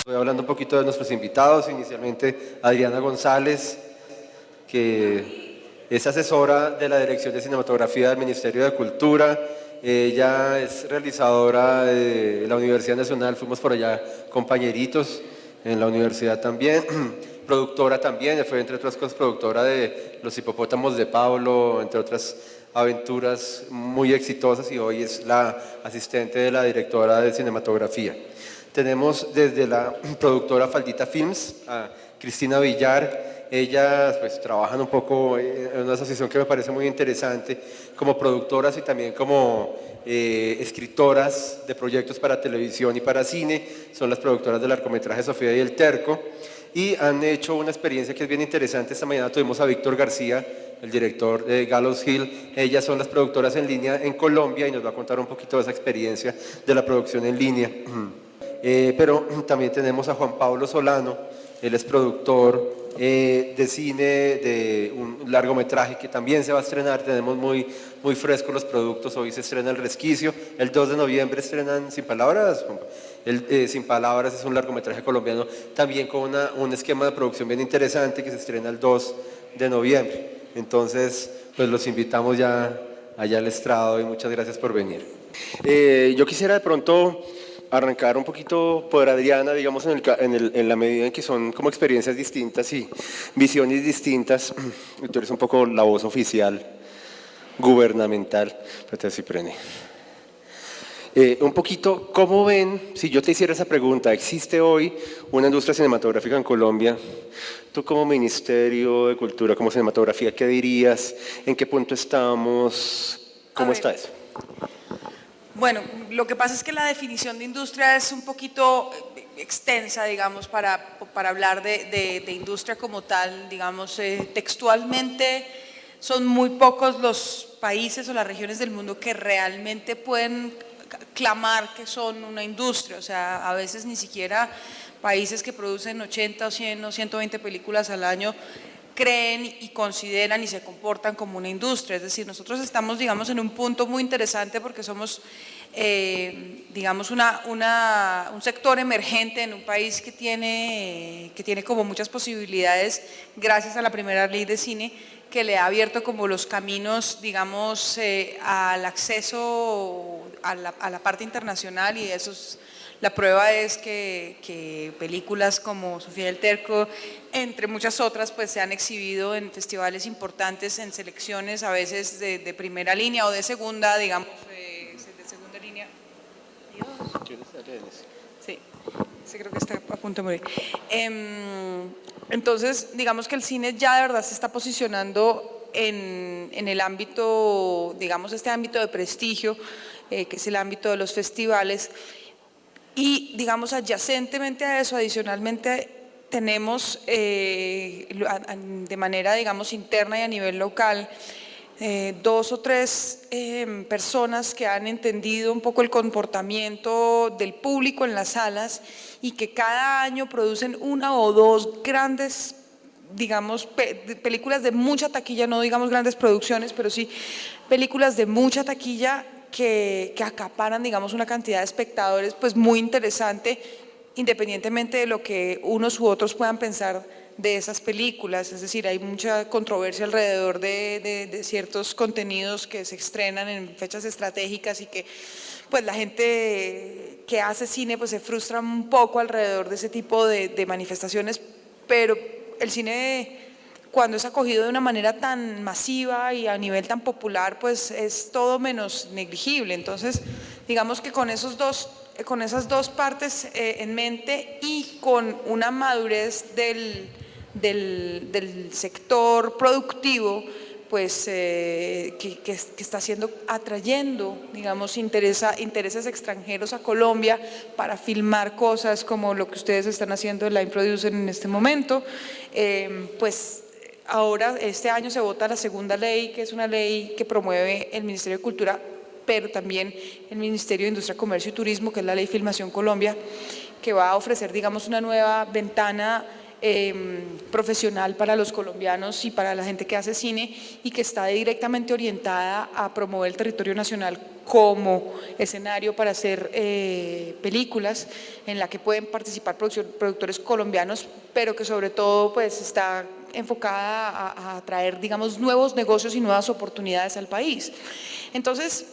Voy hablando un poquito de nuestros invitados, inicialmente Adriana González, que es asesora de la Dirección de Cinematografía del Ministerio de Cultura. Ella es realizadora de la Universidad Nacional, fuimos por allá compañeritos en la universidad también, productora también, fue entre otras cosas productora de Los Hipopótamos de Pablo, entre otras aventuras muy exitosas, y hoy es la asistente de la directora de cinematografía. Tenemos desde la productora Faldita Films a Cristina Villar. Ellas pues trabajan un poco en una asociación que me parece muy interesante como productoras y también como escritoras de proyectos para televisión y para cine. Son las productoras del largometraje Sofía y el Terco, y han hecho una experiencia que es bien interesante. Esta mañana tuvimos a Víctor García, el director de Gallows Hill. Ellas son las productoras en línea en Colombia y nos va a contar un poquito de esa experiencia de la producción en línea. Pero también tenemos a Juan Pablo Solano. Él es productor de cine, de un largometraje que también se va a estrenar. Tenemos muy frescos los productos. Hoy se estrena El Resquicio, el 2 de noviembre estrenan Sin Palabras. Sin Palabras es un largometraje colombiano también con un esquema de producción bien interesante que se estrena el 2 de noviembre. Entonces, pues los invitamos ya allá al estrado y muchas gracias por venir. Yo quisiera de pronto arrancar un poquito por Adriana, digamos, en la medida en que son como experiencias distintas y visiones distintas. Tú eres un poco la voz oficial, gubernamental. Espérate, así prende. Un poquito, ¿cómo ven, si yo te hiciera esa pregunta, existe hoy una industria cinematográfica en Colombia? Tú como Ministerio de Cultura, como cinematografía, ¿qué dirías? ¿En qué punto estamos? ¿Cómo está eso? Bueno, lo que pasa es que la definición de industria es un poquito extensa, digamos, para hablar de industria como tal. Digamos, textualmente son muy pocos los países o las regiones del mundo que realmente pueden clamar que son una industria. O sea, a veces ni siquiera países que producen 80 o 100 o 120 películas al año creen y consideran y se comportan como una industria. Es decir, nosotros estamos, digamos, en un punto muy interesante porque somos, digamos, un sector emergente en un país que tiene como muchas posibilidades gracias a la primera ley de cine, que le ha abierto como los caminos, digamos, al acceso a la parte internacional, y eso es... La prueba es que películas como Sofía del Terco, entre muchas otras, pues se han exhibido en festivales importantes, en selecciones a veces de primera línea o de segunda, digamos, de segunda línea. Sí, sí, creo que está a punto de morir. Entonces, digamos que el cine ya de verdad se está posicionando en el ámbito, digamos, este ámbito de prestigio, que es el ámbito de los festivales. Y, digamos, adyacentemente a eso, adicionalmente, tenemos de manera, digamos, interna y a nivel local, 2 o 3 personas que han entendido un poco el comportamiento del público en las salas y que cada año producen 1 o 2 grandes, digamos, películas de mucha taquilla, no digamos grandes producciones, pero sí películas de mucha taquilla que acaparan, digamos, una cantidad de espectadores pues muy interesante, independientemente de lo que unos u otros puedan pensar de esas películas. Es decir, hay mucha controversia alrededor de ciertos contenidos que se estrenan en fechas estratégicas y que pues la gente que hace cine pues se frustra un poco alrededor de ese tipo de manifestaciones, pero el cine, cuando es acogido de una manera tan masiva y a nivel tan popular, pues es todo menos negligible. Entonces, digamos que con esas dos partes en mente y con una madurez del sector productivo, pues que está atrayendo, digamos, intereses extranjeros a Colombia para filmar cosas como lo que ustedes están haciendo en Line Producer en este momento, pues ahora, este año se vota la segunda ley, que es una ley que promueve el Ministerio de Cultura, pero también el Ministerio de Industria, Comercio y Turismo, que es la Ley Filmación Colombia, que va a ofrecer, digamos, una nueva ventana profesional para los colombianos y para la gente que hace cine y que está directamente orientada a promover el territorio nacional como escenario para hacer películas en la que pueden participar productores colombianos, pero que sobre todo pues está enfocada a traer, digamos, nuevos negocios y nuevas oportunidades al país. Entonces,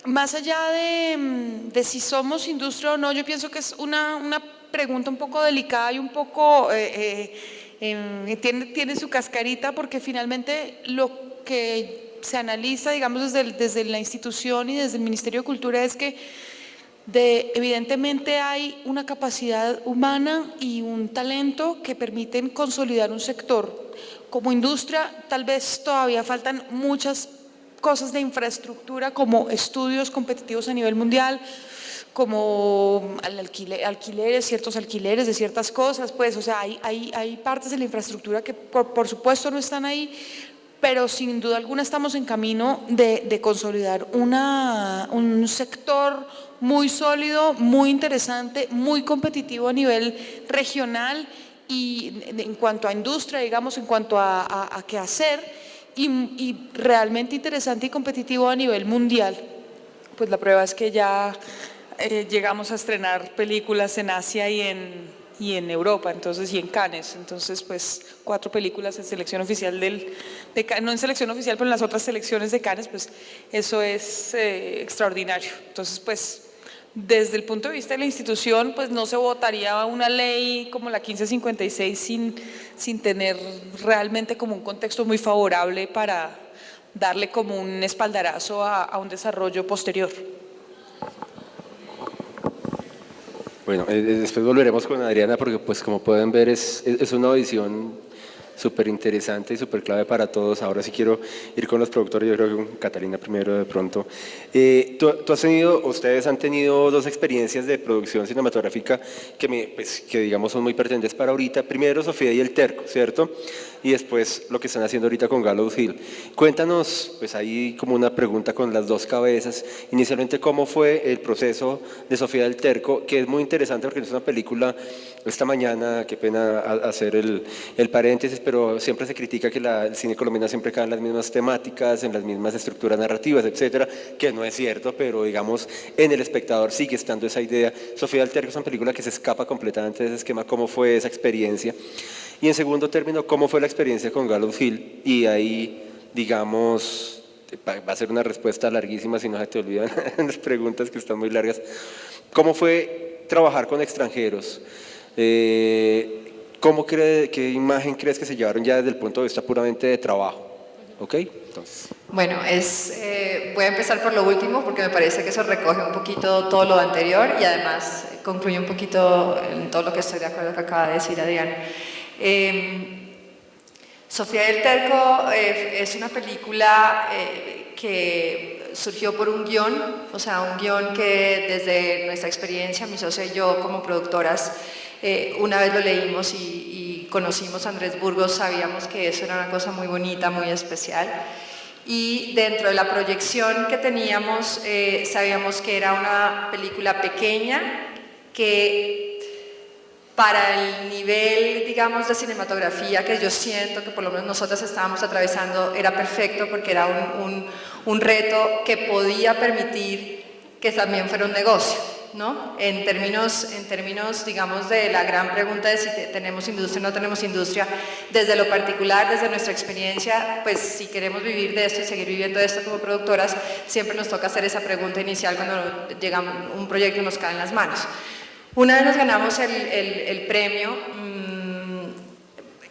más allá de si somos industria o no, yo pienso que es una pregunta un poco delicada y un poco tiene su cascarita, porque finalmente lo que se analiza, digamos, desde la institución y desde el Ministerio de Cultura es que evidentemente hay una capacidad humana y un talento que permiten consolidar un sector. Como industria, tal vez todavía faltan muchas cosas de infraestructura, como estudios competitivos a nivel mundial, como alquileres, ciertos alquileres de ciertas cosas, pues, o sea, hay partes de la infraestructura que por supuesto no están ahí, pero sin duda alguna estamos en camino de consolidar un sector muy sólido, muy interesante, muy competitivo a nivel regional y en cuanto a industria, digamos, en cuanto a qué hacer, y realmente interesante y competitivo a nivel mundial. Pues la prueba es que ya llegamos a estrenar películas en Asia y en Europa, entonces, y en Cannes. Entonces, pues 4 películas en selección oficial no en selección oficial, pero en las otras selecciones de Cannes, pues eso es extraordinario. Entonces, pues desde el punto de vista de la institución, pues no se votaría una ley como la 1556 sin tener realmente como un contexto muy favorable para darle como un espaldarazo a un desarrollo posterior. Bueno, después volveremos con Adriana porque pues como pueden ver es una audición súper interesante y súper clave para todos. Ahora sí quiero ir con los productores, yo creo que con Catalina primero de pronto. Ustedes han tenido 2 experiencias de producción cinematográfica que digamos son muy pertinentes para ahorita. Primero Sofía y el Terco, ¿cierto? Y después lo que están haciendo ahorita con Gallows Hill. Cuéntanos, pues ahí como una pregunta con las 2 cabezas, inicialmente cómo fue el proceso de Sofía del Terco, que es muy interesante porque es una película, esta mañana, qué pena hacer el paréntesis, pero siempre se critica que el cine colombiano siempre cae en las mismas temáticas, en las mismas estructuras narrativas, etcétera, que no es cierto, pero digamos, en el espectador sigue estando esa idea. Sofía del Terco es una película que se escapa completamente de ese esquema. ¿Cómo fue esa experiencia? Y en segundo término, ¿cómo fue la experiencia con Gallows Hill? Y ahí, digamos, va a ser una respuesta larguísima si no se te olvidan las preguntas que están muy largas. ¿Cómo fue trabajar con extranjeros? ¿Qué imagen crees que se llevaron ya desde el punto de vista puramente de trabajo? ¿Ok? Entonces. Bueno, voy a empezar por lo último porque me parece que eso recoge un poquito todo lo anterior y además concluye un poquito en todo lo que estoy de acuerdo que acaba de decir Adrián. Sofía del Terco es una película que surgió por un guión, o sea, un guión que desde nuestra experiencia, mi socia y yo como productoras, una vez lo leímos y conocimos a Andrés Burgos, sabíamos que eso era una cosa muy bonita, muy especial. Y dentro de la proyección que teníamos, sabíamos que era una película pequeña que para el nivel, digamos, de cinematografía que yo siento que por lo menos nosotras estábamos atravesando era perfecto porque era un reto que podía permitir que también fuera un negocio, ¿no? En términos, digamos, de la gran pregunta de si tenemos industria o no tenemos industria, desde lo particular, desde nuestra experiencia, pues si queremos vivir de esto y seguir viviendo de esto como productoras, siempre nos toca hacer esa pregunta inicial cuando llega un proyecto y nos cae en las manos. Una vez nos ganamos el premio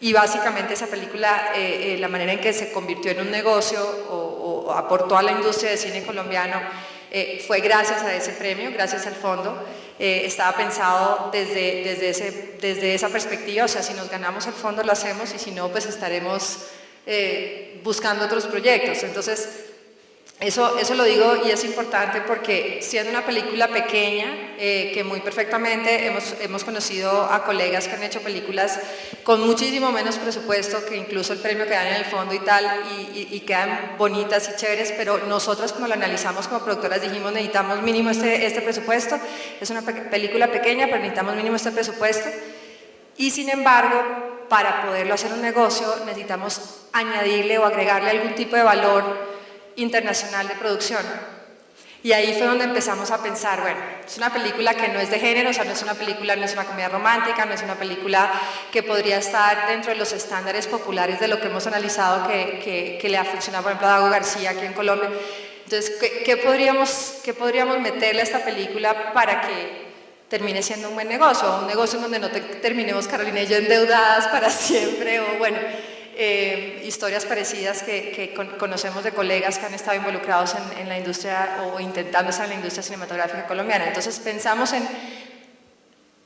y básicamente esa película, la manera en que se convirtió en un negocio o aportó a la industria del cine colombiano fue gracias a ese premio, gracias al fondo. Estaba pensado desde esa perspectiva, o sea, si nos ganamos el fondo lo hacemos y si no, pues estaremos buscando otros proyectos. Entonces, eso lo digo y es importante porque siendo una película pequeña, que muy perfectamente hemos conocido a colegas que han hecho películas con muchísimo menos presupuesto, que incluso el premio que dan en el fondo y tal, y quedan bonitas y chéveres, pero nosotras cuando lo analizamos como productoras dijimos necesitamos mínimo este presupuesto, es una película pequeña, pero necesitamos mínimo este presupuesto, y sin embargo para poderlo hacer un negocio necesitamos añadirle o agregarle algún tipo de valor internacional de producción. Y ahí fue donde empezamos a pensar, bueno, es una película que no es de género, o sea, no es una película, no es una comedia romántica, no es una película que podría estar dentro de los estándares populares de lo que hemos analizado que le ha funcionado, por ejemplo, a Dago García aquí en Colombia. Entonces, ¿qué podríamos meterle a esta película para que termine siendo un buen negocio? Un negocio en donde no terminemos Carolina y yo endeudadas para siempre, o bueno, historias parecidas que conocemos de colegas que han estado involucrados en la industria o intentando estar en la industria cinematográfica colombiana. Entonces pensamos en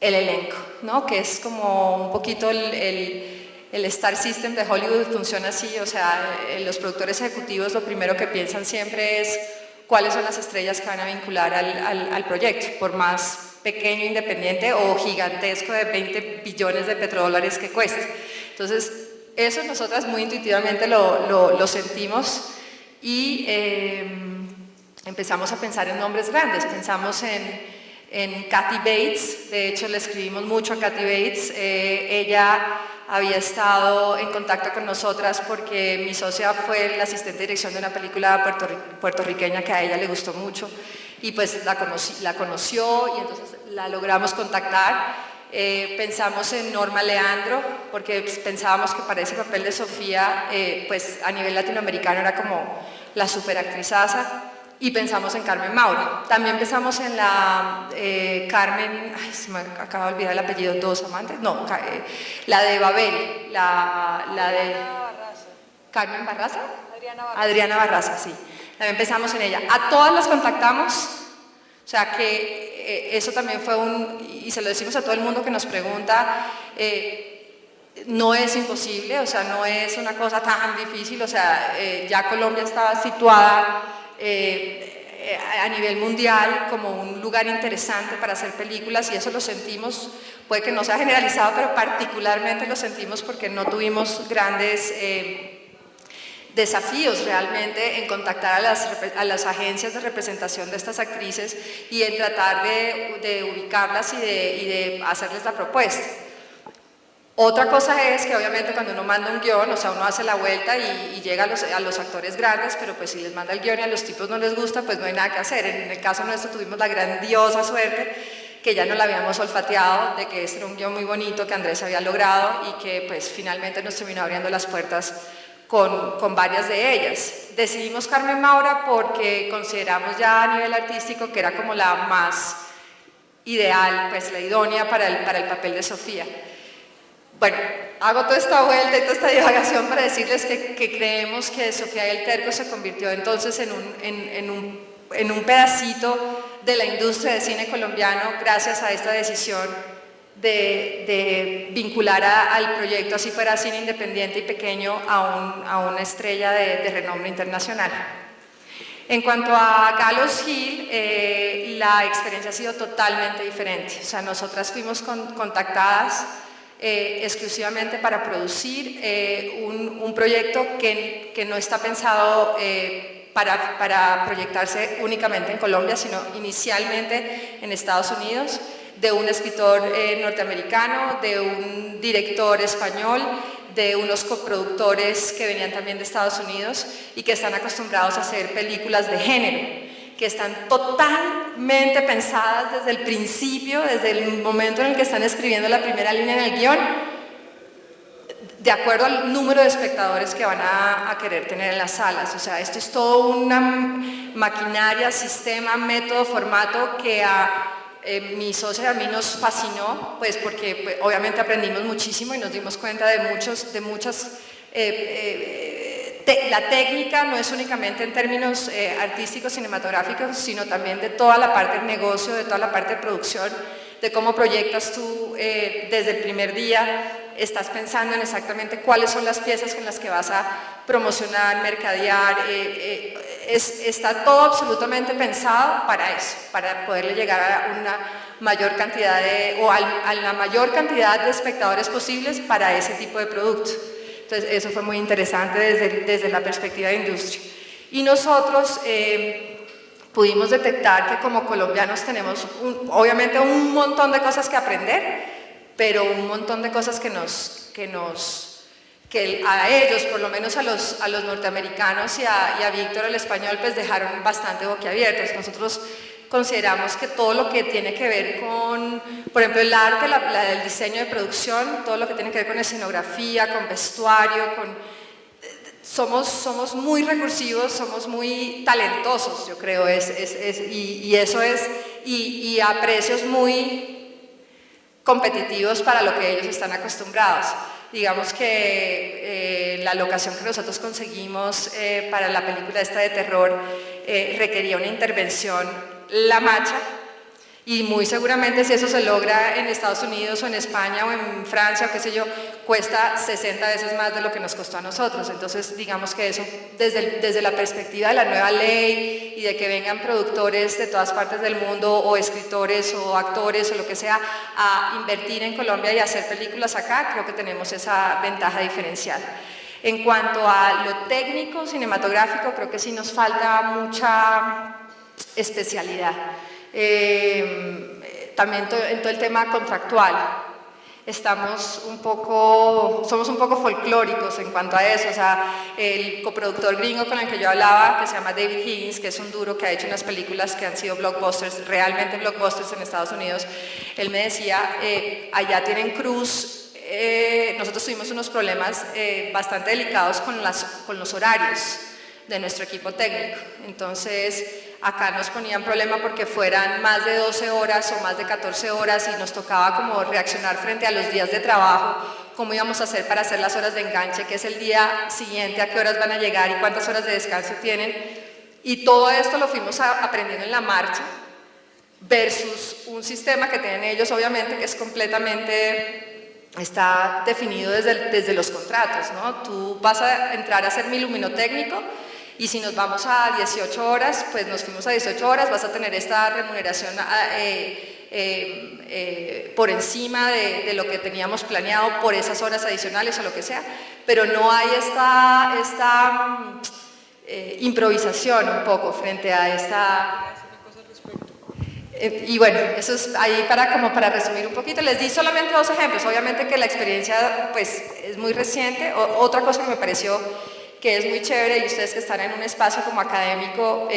el elenco, ¿no? Que es como un poquito el Star System de Hollywood, funciona así, o sea, los productores ejecutivos lo primero que piensan siempre es cuáles son las estrellas que van a vincular al proyecto, por más pequeño, independiente o gigantesco de 20 billones de petrodólares que cueste. Entonces, eso nosotras muy intuitivamente lo sentimos y empezamos a pensar en nombres grandes. Pensamos en Kathy Bates, de hecho le escribimos mucho a Kathy Bates. Ella había estado en contacto con nosotras porque mi socia fue la asistente de dirección de una película puertorriqueña que a ella le gustó mucho y pues la conoció y entonces la logramos contactar. Pensamos en Norma Leandro, porque pensábamos que para ese papel de Sofía, pues a nivel latinoamericano era como la superactrizaza, y pensamos en Carmen Maura. También pensamos en la Carmen, ay, se me acaba de olvidar el apellido, Dos Amantes, no, la de Babel, la de Carmen Barraza, Adriana Barraza, sí. También pensamos en ella. A todas las contactamos, o sea que eso también fue y se lo decimos a todo el mundo que nos pregunta, no es imposible, o sea, no es una cosa tan difícil, o sea, ya Colombia estaba situada a nivel mundial como un lugar interesante para hacer películas y eso lo sentimos, puede que no sea generalizado, pero particularmente lo sentimos porque no tuvimos grandes desafíos realmente en contactar a las agencias de representación de estas actrices y en tratar de ubicarlas y de hacerles la propuesta. Otra cosa es que obviamente cuando uno manda un guión, o sea, uno hace la vuelta y llega a los actores grandes, pero pues si les manda el guión y a los tipos no les gusta, pues no hay nada que hacer. En el caso nuestro tuvimos la grandiosa suerte que ya no la habíamos olfateado, de que este era un guión muy bonito que Andrés había logrado y que pues finalmente nos terminó abriendo las puertas con varias de ellas. Decidimos Carmen Maura porque consideramos ya a nivel artístico que era como la más ideal, pues la idónea para el papel de Sofía. Bueno, hago toda esta vuelta y toda esta divagación para decirles que creemos que Sofía y el Terco se convirtió entonces en un pedacito de la industria de cine colombiano gracias a esta decisión de vincular al proyecto, así fuera cine independiente y pequeño, a una estrella de renombre internacional. En cuanto a Gallows Hill, la experiencia ha sido totalmente diferente. O sea, nosotras fuimos contactadas exclusivamente para producir un proyecto que no está pensado para proyectarse únicamente en Colombia, sino inicialmente en Estados Unidos, de un escritor norteamericano, de un director español, de unos coproductores que venían también de Estados Unidos y que están acostumbrados a hacer películas de género, que están totalmente pensadas desde el principio, desde el momento en el que están escribiendo la primera línea en el guión, de acuerdo al número de espectadores que van a querer tener en las salas. O sea, esto es todo una maquinaria, sistema, método, formato que mi socia y a mí nos fascinó, pues porque pues, obviamente aprendimos muchísimo y nos dimos cuenta de muchas la técnica no es únicamente en términos artísticos, cinematográficos, sino también de toda la parte del negocio, de toda la parte de producción, de cómo proyectas tú desde el primer día, estás pensando en exactamente cuáles son las piezas con las que vas a promocionar, mercadear, está todo absolutamente pensado para eso, para poderle llegar a una mayor cantidad a la mayor cantidad de espectadores posibles para ese tipo de producto. Entonces eso fue muy interesante desde la perspectiva de industria. Y nosotros pudimos detectar que como colombianos tenemos obviamente un montón de cosas que aprender, pero un montón de cosas que a ellos, por lo menos a los norteamericanos y a Víctor el español, pues dejaron bastante boquiabiertos. Nosotros consideramos que todo lo que tiene que ver con, por ejemplo, el arte, el diseño de producción, todo lo que tiene que ver con escenografía, con vestuario, somos muy recursivos, somos muy talentosos, yo creo, y eso es, y a precios muy competitivos para lo que ellos están acostumbrados. Digamos que la locación que nosotros conseguimos para la película esta de terror requería una intervención La Macha, y muy seguramente si eso se logra en Estados Unidos o en España o en Francia o qué sé yo, cuesta 60 veces más de lo que nos costó a nosotros. Entonces digamos que eso desde la perspectiva de la nueva ley y de que vengan productores de todas partes del mundo o escritores o actores o lo que sea a invertir en Colombia y hacer películas acá, creo que tenemos esa ventaja diferencial. En cuanto a lo técnico, cinematográfico, creo que sí nos falta mucha especialidad. También en todo el tema contractual somos un poco folclóricos en cuanto a eso. O sea, el coproductor gringo con el que yo hablaba, que se llama David Higgins, que es un duro que ha hecho unas películas que han sido blockbusters, realmente blockbusters en Estados Unidos, él me decía, allá tienen crews. Nosotros tuvimos unos problemas bastante delicados con los horarios de nuestro equipo técnico. Entonces acá nos ponían problema porque fueran más de 12 horas o más de 14 horas y nos tocaba como reaccionar frente a los días de trabajo, cómo íbamos a hacer para hacer las horas de enganche, que es el día siguiente, a qué horas van a llegar y cuántas horas de descanso tienen. Y todo esto lo fuimos aprendiendo en la marcha versus un sistema que tienen ellos, obviamente, que es completamente, está definido desde los contratos, ¿no? Tú vas a entrar a ser mi luminotécnico y si nos vamos a 18 horas, pues nos fuimos a 18 horas, vas a tener esta remuneración por encima de lo que teníamos planeado por esas horas adicionales o lo que sea, pero no hay esta improvisación un poco frente a esta... Y bueno, eso es ahí para resumir un poquito. Les di solamente 2 ejemplos, obviamente que la experiencia pues es muy reciente. Otra cosa que me pareció que es muy chévere, y ustedes que están en un espacio como académico,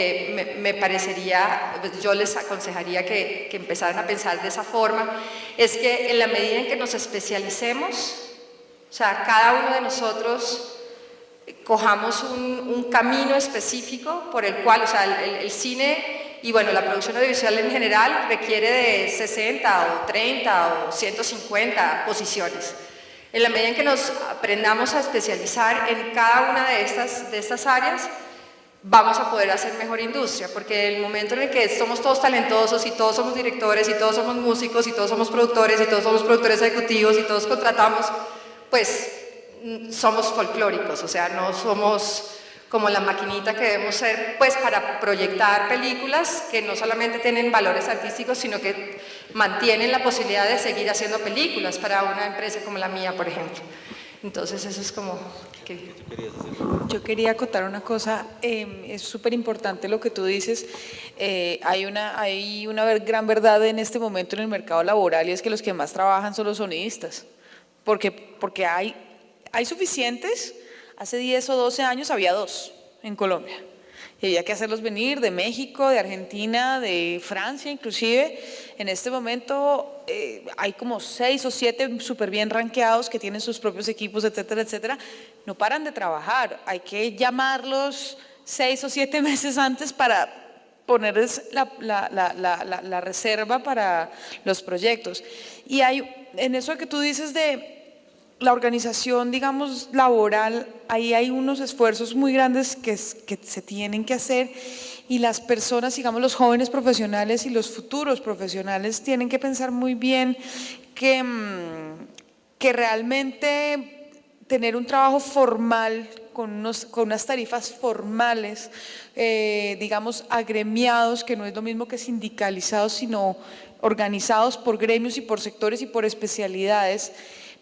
me parecería, yo les aconsejaría que empezaran a pensar de esa forma, es que en la medida en que nos especialicemos, o sea, cada uno de nosotros cojamos un camino específico por el cual, o sea, el cine y bueno, la producción audiovisual en general requiere de 60 o 30 o 150 posiciones. En la medida en que nos aprendamos a especializar en cada una de estas áreas, vamos a poder hacer mejor industria, porque el momento en el que somos todos talentosos y todos somos directores y todos somos músicos y todos somos productores y todos somos productores ejecutivos y todos contratamos, pues somos folclóricos, o sea, no somos como la maquinita que debemos ser pues para proyectar películas que no solamente tienen valores artísticos, sino que mantienen la posibilidad de seguir haciendo películas para una empresa como la mía, por ejemplo. Entonces eso es como... Yo quería acotar una cosa, es súper importante lo que tú dices. Hay una gran verdad en este momento en el mercado laboral, y es que los que más trabajan son los sonidistas, porque hay suficientes. Hace 10 o 12 años había 2 en Colombia y había que hacerlos venir de México, de Argentina, de Francia inclusive. En este momento hay como 6 o 7 súper bien rankeados que tienen sus propios equipos, etcétera, etcétera. No paran de trabajar, hay que llamarlos 6 o 7 meses antes para ponerles la reserva para los proyectos. Y hay, en eso que tú dices de la organización, digamos, laboral, ahí hay unos esfuerzos muy grandes que se tienen que hacer, y las personas, digamos, los jóvenes profesionales y los futuros profesionales tienen que pensar muy bien que realmente tener un trabajo formal con unas tarifas formales, digamos, agremiados, que no es lo mismo que sindicalizados, sino organizados por gremios y por sectores y por especialidades,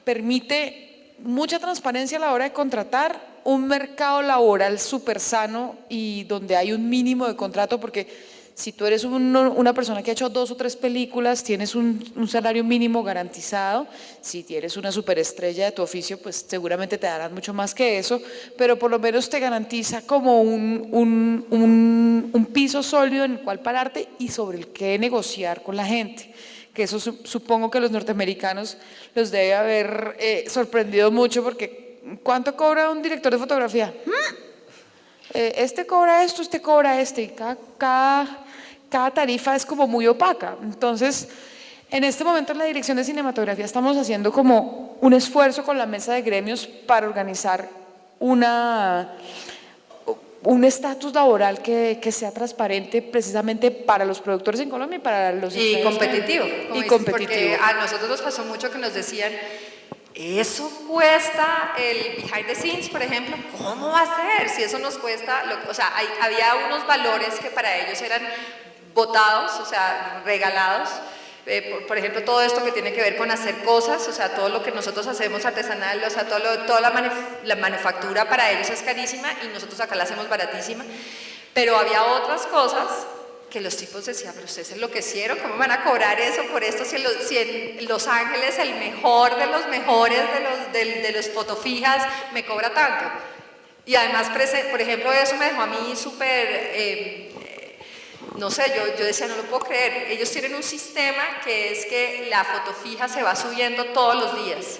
permite mucha transparencia a la hora de contratar, un mercado laboral súper sano y donde hay un mínimo de contrato, porque Si tú eres una persona que ha hecho 2 o 3 películas, tienes un salario mínimo garantizado. Si eres una superestrella de tu oficio, pues seguramente te darán mucho más que eso, pero por lo menos te garantiza como un piso sólido en el cual pararte y sobre el que negociar con la gente. Que eso supongo que a los norteamericanos los debe haber sorprendido mucho, porque ¿cuánto cobra un director de fotografía? Este cobra esto, este cobra este, y cada tarifa es como muy opaca. Entonces, en este momento en la Dirección de Cinematografía estamos haciendo como un esfuerzo con la mesa de gremios para organizar un estatus laboral que sea transparente precisamente para los productores en Colombia y para los Y competitivo. Y Dices, competitivo. Porque a nosotros nos pasó mucho que nos decían, eso cuesta el behind the scenes, por ejemplo, ¿cómo va a ser? Si eso nos cuesta, o sea, había unos valores que para ellos eran votados, o sea, regalados. Por ejemplo, todo esto que tiene que ver con hacer cosas, o sea, todo lo que nosotros hacemos artesanal, o sea, toda la manufactura para ellos es carísima y nosotros acá la hacemos baratísima. Pero había otras cosas que los tipos decían, pero ustedes se enloquecieron, ¿cómo van a cobrar eso por esto si en Los Ángeles el mejor de los mejores de los fotofijas me cobra tanto? Y además, por ejemplo, eso me dejó a mí súper, no sé, yo decía, no lo puedo creer, ellos tienen un sistema que es que la fotofija se va subiendo todos los días.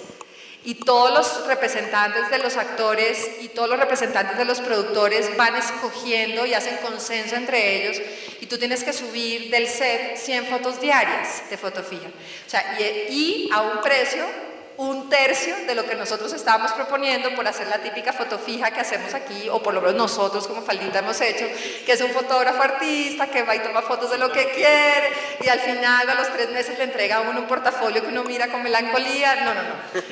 Y todos los representantes de los actores y todos los representantes de los productores van escogiendo y hacen consenso entre ellos, y tú tienes que subir del set 100 fotos diarias de fotofija. O sea, y a un precio 1/3 de lo que nosotros estábamos proponiendo por hacer la típica foto fija que hacemos aquí, o por lo menos nosotros como Faldita hemos hecho, que es un fotógrafo artista que va y toma fotos de lo que quiere y al final a los 3 meses le entrega a uno un portafolio que uno mira con melancolía. No.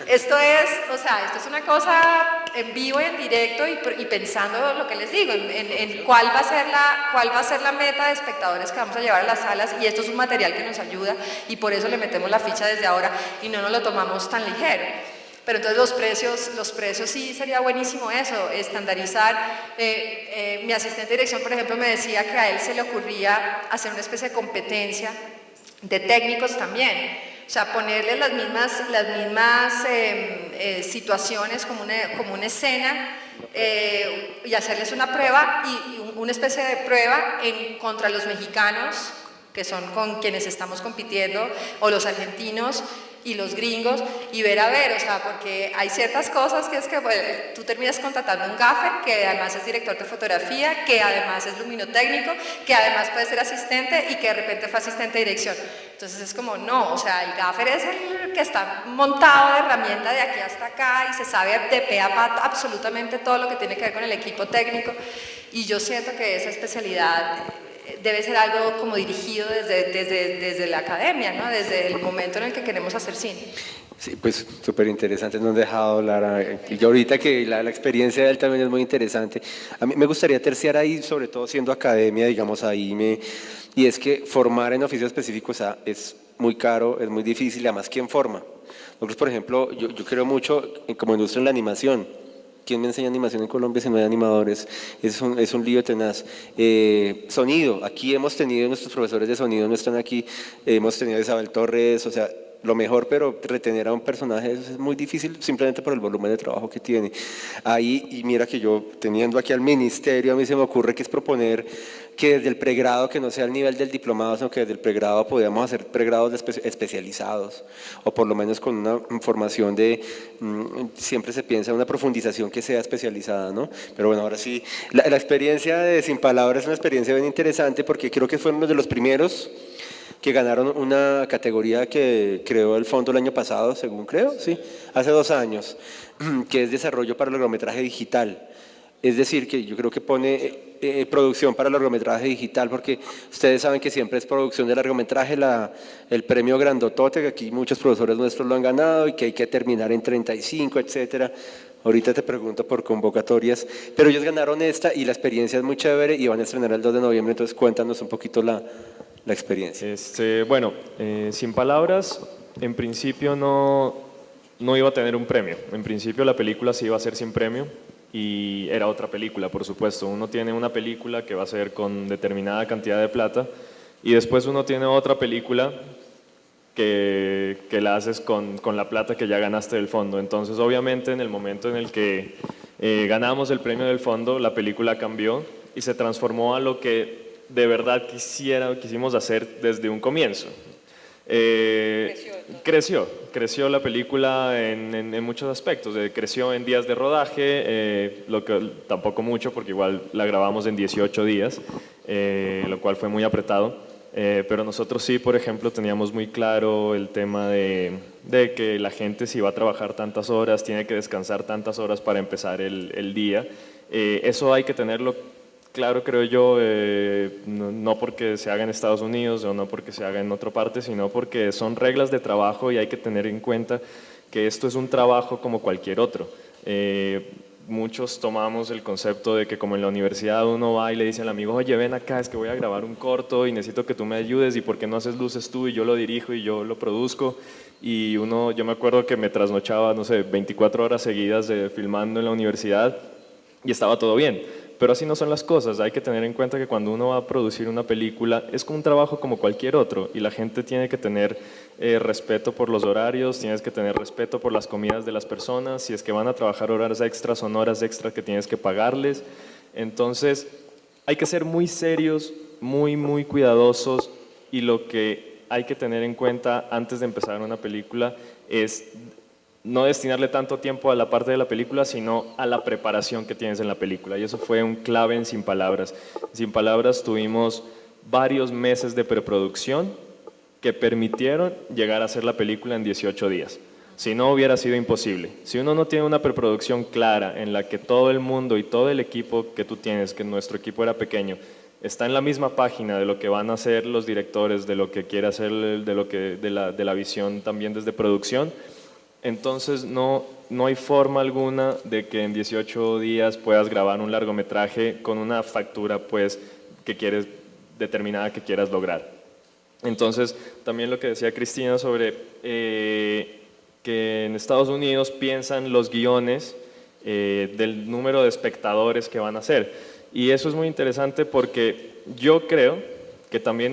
Esto es, o sea, esto es una cosa en vivo, en directo y pensando lo que les digo, en cuál va a ser la meta de espectadores que vamos a llevar a las salas, y esto es un material que nos ayuda y por eso le metemos la ficha desde ahora y no nos lo tomamos tan ligero. Pero entonces los precios sí sería buenísimo eso, estandarizar. Mi asistente de dirección, por ejemplo, me decía que a él se le ocurría hacer una especie de competencia de técnicos también. O sea, ponerle las mismas situaciones como una escena y hacerles una prueba y una especie de prueba contra los mexicanos, que son con quienes estamos compitiendo, o los argentinos y los gringos, y ver, o sea, porque hay ciertas cosas que es que bueno, tú terminas contratando un gaffer que además es director de fotografía, que además es luminotécnico, que además puede ser asistente y que de repente fue asistente de dirección. Entonces es como, no, o sea, el gaffer es el que está montado de herramienta de aquí hasta acá y se sabe de pe a pa absolutamente todo lo que tiene que ver con el equipo técnico, y yo siento que esa especialidad debe ser algo como dirigido desde la academia, ¿no? Desde el momento en el que queremos hacer cine. Sí, pues súper interesante, nos han dejado hablar. Y ahorita que la experiencia de él también es muy interesante. A mí me gustaría terciar ahí, sobre todo siendo academia, digamos, y es que formar en oficio específico es muy caro, es muy difícil, y además, ¿quién forma? Nosotros, por ejemplo, yo creo mucho como industria en la animación. ¿Quién me enseña animación en Colombia si no hay animadores? Es un lío tenaz. Sonido, aquí hemos tenido, nuestros profesores de sonido no están aquí, hemos tenido a Isabel Torres, o sea, lo mejor, pero retener a un personaje es muy difícil simplemente por el volumen de trabajo que tiene. Ahí, y mira que yo teniendo aquí al ministerio, a mí se me ocurre que es proponer que desde el pregrado, que no sea el nivel del diplomado, sino que desde el pregrado podamos hacer pregrados especializados, o por lo menos con una formación siempre se piensa en una profundización que sea especializada, ¿no? Pero bueno, ahora sí, la experiencia de Sin Palabras es una experiencia bien interesante porque creo que fueron uno de los primeros que ganaron una categoría que creó el fondo el año pasado, según creo, sí, hace 2 años, que es desarrollo para el largometraje digital. Es decir, que yo creo que pone producción para el largometraje digital, porque ustedes saben que siempre es producción de largometraje el premio grandotote, que aquí muchos profesores nuestros lo han ganado y que hay que terminar en 35, etcétera. Ahorita te pregunto por convocatorias, pero ellos ganaron esta y la experiencia es muy chévere y van a estrenar el 2 de noviembre, entonces cuéntanos un poquito la experiencia. Bueno, Sin Palabras, en principio no iba a tener un premio. En principio la película sí iba a ser sin premio. y era otra película, por supuesto. Uno tiene una película que va a ser con determinada cantidad de plata y después uno tiene otra película que la haces con la plata que ya ganaste del fondo. Entonces, obviamente, en el momento en el que ganamos el premio del fondo, la película cambió y se transformó a lo que de verdad quisimos hacer desde un comienzo. Creció la película en muchos aspectos. Creció en días de rodaje, lo que tampoco mucho porque igual la grabamos en 18 días, lo cual fue muy apretado. Pero nosotros sí, por ejemplo, teníamos muy claro el tema de que la gente si va a trabajar tantas horas, tiene que descansar tantas horas para empezar el día. Eso hay que tenerlo claro, creo yo, no porque se haga en Estados Unidos o no porque se haga en otra parte, sino porque son reglas de trabajo y hay que tener en cuenta que esto es un trabajo como cualquier otro. Muchos tomamos el concepto de que como en la universidad uno va y le dice al amigo, oye, ven acá, es que voy a grabar un corto y necesito que tú me ayudes y por qué no haces luces tú y yo lo dirijo y yo lo produzco. Y yo me acuerdo que me trasnochaba, no sé, 24 horas seguidas filmando en la universidad y estaba todo bien. Pero así no son las cosas, hay que tener en cuenta que cuando uno va a producir una película es como un trabajo como cualquier otro y la gente tiene que tener respeto por los horarios, tienes que tener respeto por las comidas de las personas, si es que van a trabajar horas extras son horas extras que tienes que pagarles. Entonces hay que ser muy serios, muy cuidadosos y lo que hay que tener en cuenta antes de empezar una película es no destinarle tanto tiempo a la parte de la película, sino a la preparación que tienes en la película. Y eso fue un clave en Sin Palabras. Sin Palabras tuvimos varios meses de preproducción que permitieron llegar a hacer la película en 18 días. Si no, hubiera sido imposible. Si uno no tiene una preproducción clara en la que todo el mundo y todo el equipo que tú tienes, que nuestro equipo era pequeño, está en la misma página de lo que van a hacer los directores, de lo que quiere hacer, de la visión también desde producción, entonces no hay forma alguna de que en 18 días puedas grabar un largometraje con una factura pues determinada que quieras lograr. Entonces también lo que decía Cristina sobre que en Estados Unidos piensan los guiones del número de espectadores que van a hacer. Y eso es muy interesante porque yo creo que también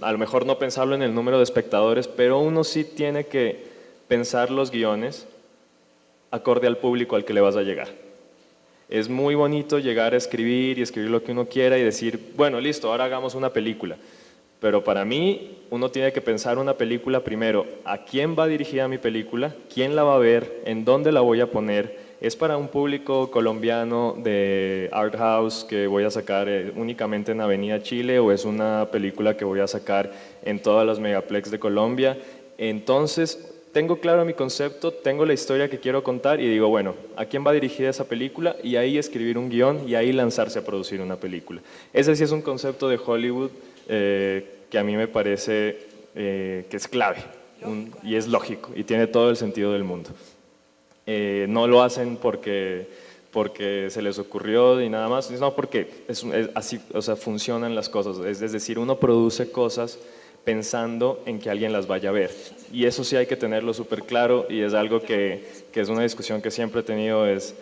a lo mejor no pensarlo en el número de espectadores, pero uno sí tiene que pensar los guiones acorde al público al que le vas a llegar. Es muy bonito llegar a escribir y escribir lo que uno quiera y decir, bueno, listo, ahora hagamos una película. Pero para mí, uno tiene que pensar una película primero, ¿a quién va dirigida mi película? ¿Quién la va a ver? ¿En dónde la voy a poner? ¿Es para un público colombiano de art house que voy a sacar únicamente en Avenida Chile o es una película que voy a sacar en todas las megaplex de Colombia? Entonces, tengo claro mi concepto, tengo la historia que quiero contar y digo, bueno, ¿a quién va dirigida esa película? Y ahí escribir un guión y ahí lanzarse a producir una película. Ese sí es un concepto de Hollywood que a mí me parece que es clave y es lógico y tiene todo el sentido del mundo. No lo hacen porque se les ocurrió y nada más, sino porque es así, o sea, funcionan las cosas. Es decir, uno produce cosas pensando en que alguien las vaya a ver. Y eso sí hay que tenerlo súper claro y es algo que es una discusión que siempre he tenido, es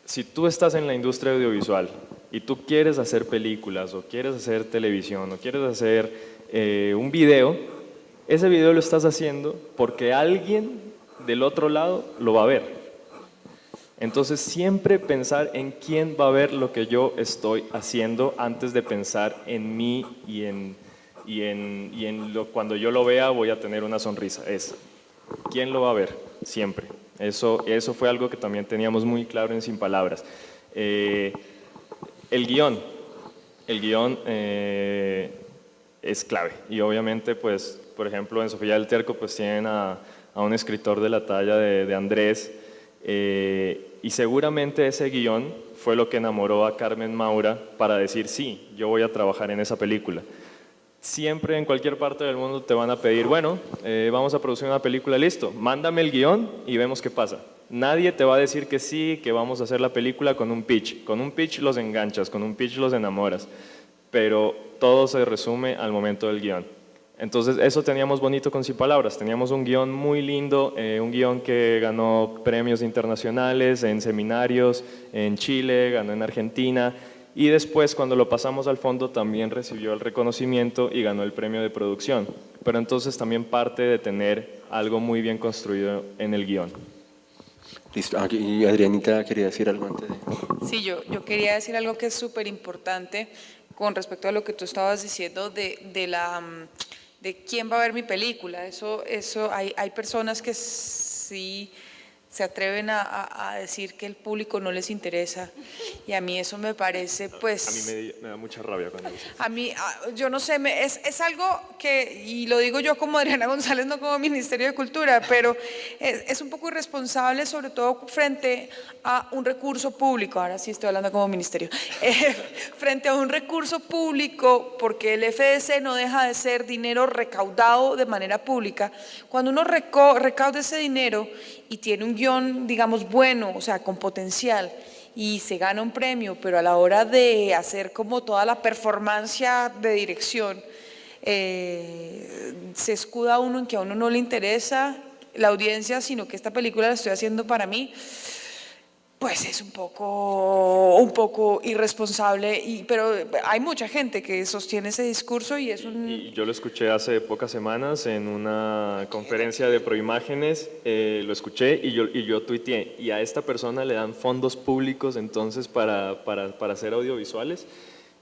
si tú estás en la industria audiovisual y tú quieres hacer películas o quieres hacer televisión o quieres hacer un video, ese video lo estás haciendo porque alguien del otro lado lo va a ver. Entonces siempre pensar en quién va a ver lo que yo estoy haciendo antes de pensar en mí cuando yo lo vea voy a tener una sonrisa. ¿Quién lo va a ver? Siempre. Eso fue algo que también teníamos muy claro en Sin Palabras. El guión es clave y obviamente pues por ejemplo en Sofía del Terco pues tienen a un escritor de la talla de Andrés y seguramente ese guión fue lo que enamoró a Carmen Maura para decir sí, yo voy a trabajar en esa película. Siempre en cualquier parte del mundo te van a pedir, bueno, vamos a producir una película, listo, mándame el guión y vemos qué pasa. Nadie te va a decir que sí, que vamos a hacer la película con un pitch. Con un pitch los enganchas, con un pitch los enamoras, pero todo se resume al momento del guión. Entonces eso teníamos bonito con Sin Palabras, teníamos un guión muy lindo, un guión que ganó premios internacionales en seminarios en Chile, ganó en Argentina, y después cuando lo pasamos al fondo también recibió el reconocimiento y ganó el premio de producción, pero entonces también parte de tener algo muy bien construido en el guión. Listo. Y Adrianita quería decir algo antes de... Sí, yo quería decir algo que es súper importante con respecto a lo que tú estabas diciendo de quién va a ver mi película. Eso hay personas que sí se atreven a decir que el público no les interesa, y a mí eso me parece, pues... A mí me da mucha rabia cuando dicen. A mí, yo no sé, es algo que, y lo digo yo como Adriana González, no como Ministerio de Cultura, pero es un poco irresponsable, sobre todo frente a un recurso público, ahora sí estoy hablando como ministerio, frente a un recurso público, porque el FDC no deja de ser dinero recaudado de manera pública. Cuando uno recauda ese dinero y tiene un guión, digamos, bueno, o sea, con potencial, y se gana un premio, pero a la hora de hacer como toda la performance de dirección, se escuda uno en que a uno no le interesa la audiencia, sino que esta película la estoy haciendo para mí, pues es un poco irresponsable, pero hay mucha gente que sostiene ese discurso y es un... Y yo lo escuché hace pocas semanas en una conferencia de Proimágenes, lo escuché y yo tuiteé, y a esta persona le dan fondos públicos entonces para hacer audiovisuales,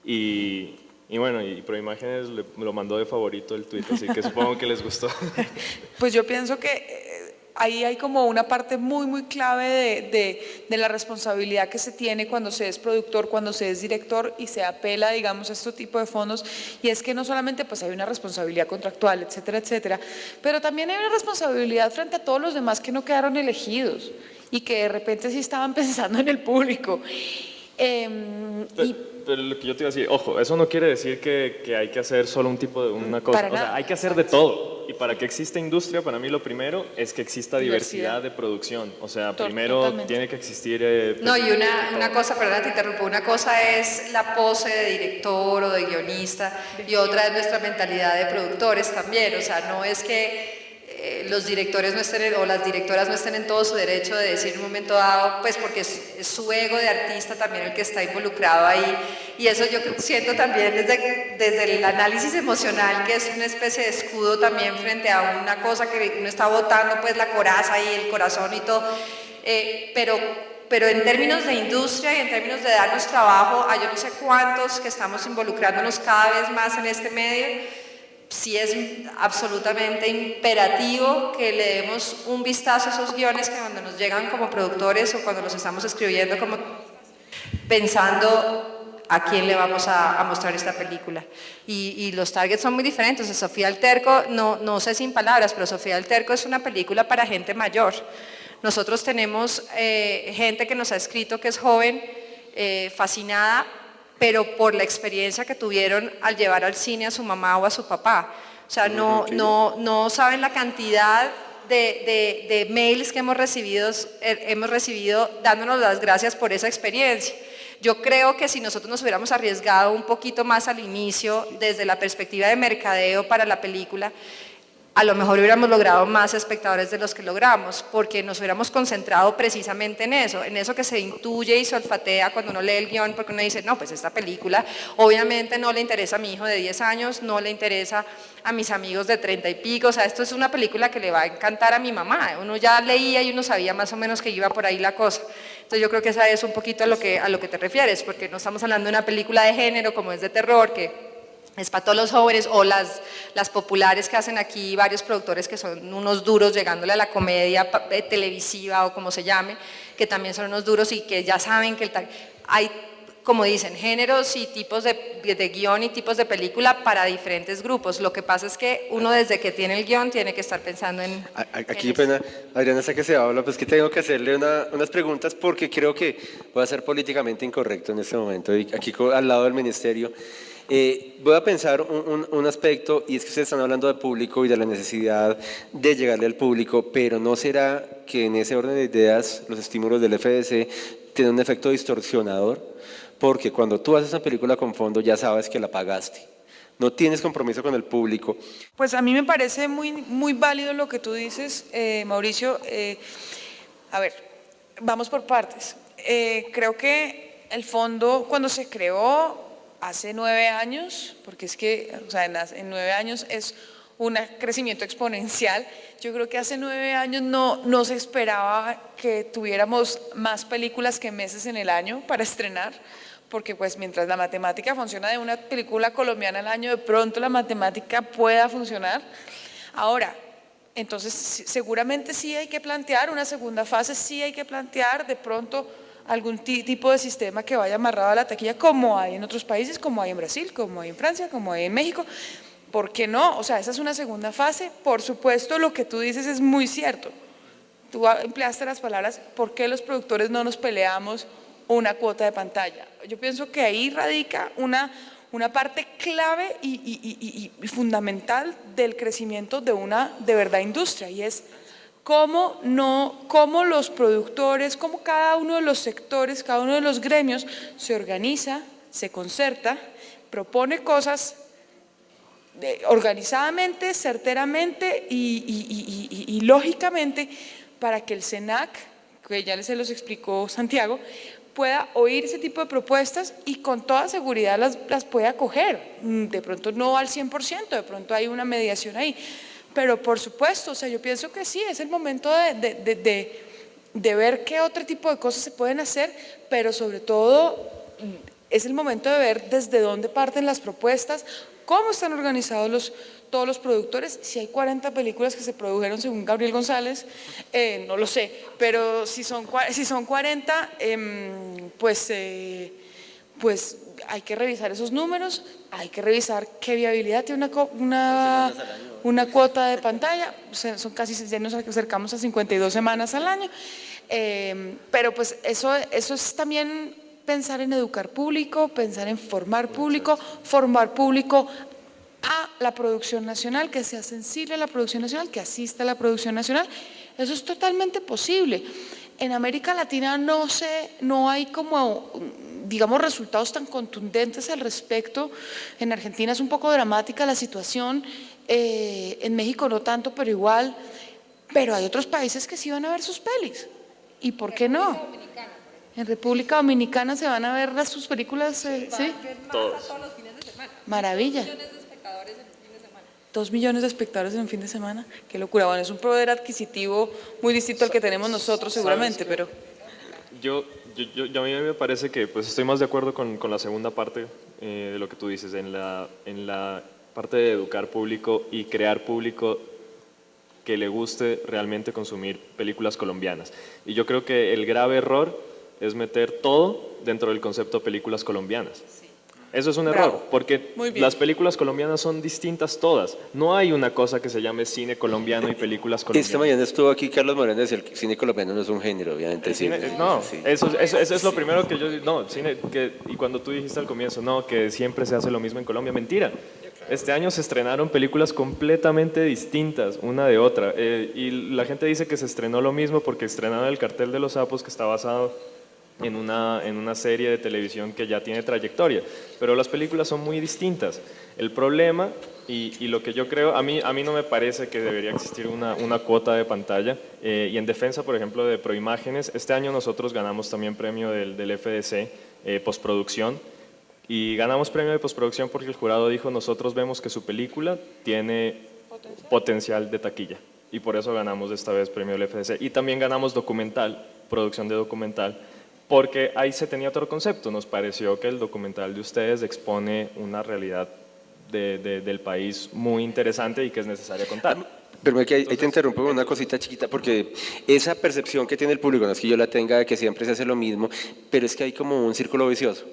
y bueno, y Proimágenes me lo mandó de favorito el tuit, así que supongo que les gustó. Pues yo pienso que ahí hay como una parte muy, muy clave de la responsabilidad que se tiene cuando se es productor, cuando se es director y se apela, digamos, a este tipo de fondos, y es que no solamente pues hay una responsabilidad contractual, etcétera, etcétera, pero también hay una responsabilidad frente a todos los demás que no quedaron elegidos y que de repente sí estaban pensando en el público. Pero lo que yo te iba a decir, ojo, eso no quiere decir que hay que hacer solo un tipo de una cosa, Para o sea, nada. hay que hacer de todo. Y para que exista industria, para mí lo primero es que exista diversidad de producción. O sea, primero Totalmente. tiene que existir... No, y una cosa, perdona, te interrumpo, una cosa es la pose de director o de guionista y otra es nuestra mentalidad de productores también, o sea, no es que los directores no estén o las directoras no estén en todo su derecho de decir en un momento dado, pues porque es su ego de artista también el que está involucrado ahí, y eso yo siento también desde el análisis emocional, que es una especie de escudo también frente a una cosa que uno está botando, pues la coraza y el corazón y todo, pero en términos de industria y en términos de darnos trabajo a yo no sé cuántos que estamos involucrándonos cada vez más en este medio, sí es absolutamente imperativo que le demos un vistazo a esos guiones que cuando nos llegan como productores o cuando los estamos escribiendo como pensando a quién le vamos a mostrar esta película. Y los targets son muy diferentes. Sofía del Terco, no sé Sin Palabras, pero Sofía del Terco es una película para gente mayor. Nosotros tenemos gente que nos ha escrito que es joven, fascinada, pero por la experiencia que tuvieron al llevar al cine a su mamá o a su papá. O sea, no saben la cantidad de mails que hemos recibido dándonos las gracias por esa experiencia. Yo creo que si nosotros nos hubiéramos arriesgado un poquito más al inicio, desde la perspectiva de mercadeo para la película, a lo mejor hubiéramos logrado más espectadores de los que logramos, porque nos hubiéramos concentrado precisamente en eso que se intuye y se olfatea cuando uno lee el guión, porque uno dice, no, pues esta película obviamente no le interesa a mi hijo de 10 años, no le interesa a mis amigos de 30 y pico, o sea, esto es una película que le va a encantar a mi mamá, uno ya leía y uno sabía más o menos que iba por ahí la cosa. Entonces yo creo que esa es un poquito a lo que te refieres, porque no estamos hablando de una película de género como es de terror, que es para todos los jóvenes, o las populares que hacen aquí varios productores que son unos duros llegándole a la comedia televisiva o como se llame, que también son unos duros y que ya saben que hay, como dicen, géneros y tipos de guión y tipos de película para diferentes grupos. Lo que pasa es que uno desde que tiene el guión tiene que estar pensando en... Aquí, pena, Adriana, sé que se habla, pues que tengo que hacerle unas preguntas porque creo que voy a ser políticamente incorrecto en este momento, y aquí al lado del ministerio. Voy a pensar un aspecto, y es que ustedes están hablando de público y de la necesidad de llegarle al público, pero ¿no será que en ese orden de ideas los estímulos del FDC tienen un efecto distorsionador? Porque cuando tú haces una película con fondo ya sabes que la pagaste. no tienes compromiso con el público. Pues a mí me parece muy válido lo que tú dices, Mauricio. A ver, vamos por partes. Creo que el fondo, cuando se creó hace 9 años, porque es que, o sea, en 9 años es un crecimiento exponencial. Yo creo que hace 9 años no se esperaba que tuviéramos más películas que meses en el año para estrenar, porque pues mientras la matemática funciona de una película colombiana al año, de pronto la matemática pueda funcionar. Ahora, entonces seguramente sí hay que plantear una segunda fase, sí hay que plantear de pronto algún tipo de sistema que vaya amarrado a la taquilla, como hay en otros países, como hay en Brasil, como hay en Francia, como hay en México. ¿Por qué no? O sea, esa es una segunda fase. Por supuesto, lo que tú dices es muy cierto. Tú empleaste las palabras, ¿por qué los productores no nos peleamos una cuota de pantalla? Yo pienso que ahí radica una parte clave y fundamental del crecimiento de una de verdad industria, y es cómo los productores, cómo cada uno de los sectores, cada uno de los gremios se organiza, se concerta, propone cosas organizadamente, certeramente y lógicamente, para que el SENAC, que ya se los explicó Santiago, pueda oír ese tipo de propuestas y con toda seguridad las pueda acoger. De pronto no al 100%, de pronto hay una mediación ahí, pero por supuesto, o sea, yo pienso que sí, es el momento de ver qué otro tipo de cosas se pueden hacer, pero sobre todo es el momento de ver desde dónde parten las propuestas, cómo están organizados todos los productores. Si hay 40 películas que se produjeron según Gabriel González, no lo sé, pero si son 40, pues hay que revisar esos números, hay que revisar qué viabilidad tiene una cuota de pantalla. O sea, ya nos acercamos a 52 semanas al año, pero pues eso es también pensar en educar público, pensar en formar público a la producción nacional, que sea sensible a la producción nacional, que asista a la producción nacional. Eso es totalmente posible. En América Latina no hay como, digamos, resultados tan contundentes al respecto. En Argentina es un poco dramática la situación, en México no tanto, pero igual. Pero hay otros países que sí van a ver sus pelis. ¿Y por qué no? En República Dominicana se van a ver sus películas, ¿sí? Todos los fines de semana. Maravilla. 2 millones de espectadores en un fin de semana. 2 millones de espectadores en un fin de semana. Qué locura. Bueno, es un poder adquisitivo muy distinto al que tenemos nosotros seguramente, pero... A mí me parece que pues estoy más de acuerdo con la segunda parte de lo que tú dices, en la parte de educar público y crear público que le guste realmente consumir películas colombianas. Y yo creo que el grave error es meter todo dentro del concepto de películas colombianas. Eso es un error, porque las películas colombianas son distintas todas. No hay una cosa que se llame cine colombiano y películas colombianas. Esta mañana estuvo aquí Carlos Moreno, decía el cine colombiano no es un género, obviamente. No, sí. eso es lo primero que yo... No, y cuando tú dijiste al comienzo, no, que siempre se hace lo mismo en Colombia, mentira. Este año se estrenaron películas completamente distintas una de otra. Y la gente dice que se estrenó lo mismo porque estrenaron El Cartel de los Sapos, que está basado en una serie de televisión que ya tiene trayectoria, pero las películas son muy distintas. El problema, y lo que yo creo, a mí no me parece que debería existir una cuota de pantalla, y en defensa, por ejemplo, de Proimágenes, este año nosotros ganamos también premio del FDC, postproducción, y ganamos premio de postproducción porque el jurado dijo, nosotros vemos que su película tiene potencial de taquilla, y por eso ganamos esta vez premio del FDC, y también ganamos documental, producción de documental, porque ahí se tenía otro concepto. Nos pareció que el documental de ustedes expone una realidad del país muy interesante y que es necesaria contar. Pero ahí te interrumpo con una cosita chiquita, porque esa percepción que tiene el público, no es que yo la tenga de que siempre se hace lo mismo, pero es que hay como un círculo vicioso.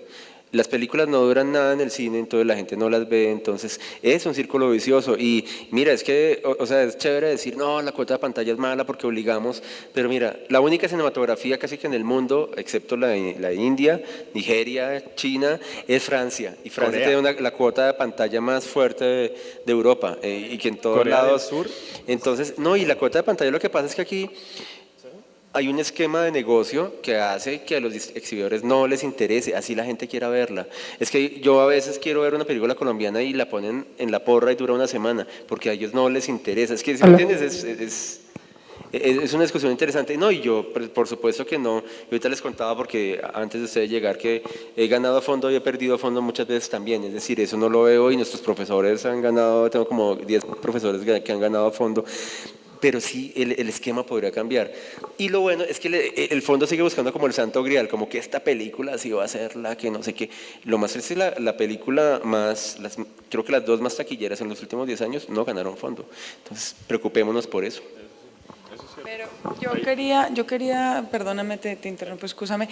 Las películas no duran nada en el cine, entonces la gente no las ve, entonces es un círculo vicioso. Y mira, es que, o sea, es chévere decir, no, la cuota de pantalla es mala porque obligamos, pero mira, la única cinematografía casi que en el mundo, excepto la de India, Nigeria, China, es Francia. Y Francia Corea. tiene la cuota de pantalla más fuerte de Europa, y que en todos Corea del lados... Sur. Entonces, no, y la cuota de pantalla, lo que pasa es que aquí... hay un esquema de negocio que hace que a los exhibidores no les interese, así la gente quiera verla. Es que yo a veces quiero ver una película colombiana y la ponen en la porra y dura una semana, porque a ellos no les interesa. Es que, ¿sí me entiendes? Es una discusión interesante. No, y yo, por supuesto que no. Yo ahorita les contaba, porque antes de ustedes llegar, que he ganado fondo y he perdido fondo muchas veces también. Es decir, eso no lo veo y nuestros profesores han ganado, tengo como 10 profesores que han ganado fondo. Pero sí, el esquema podría cambiar. Y lo bueno es que el fondo sigue buscando como el santo grial, como que esta película sí va a ser la que no sé qué. Lo más triste es la película más, creo que las dos más taquilleras en los últimos 10 años no ganaron fondo. Entonces, preocupémonos por eso. Pero yo quería, perdóname, te interrumpo, escúchame.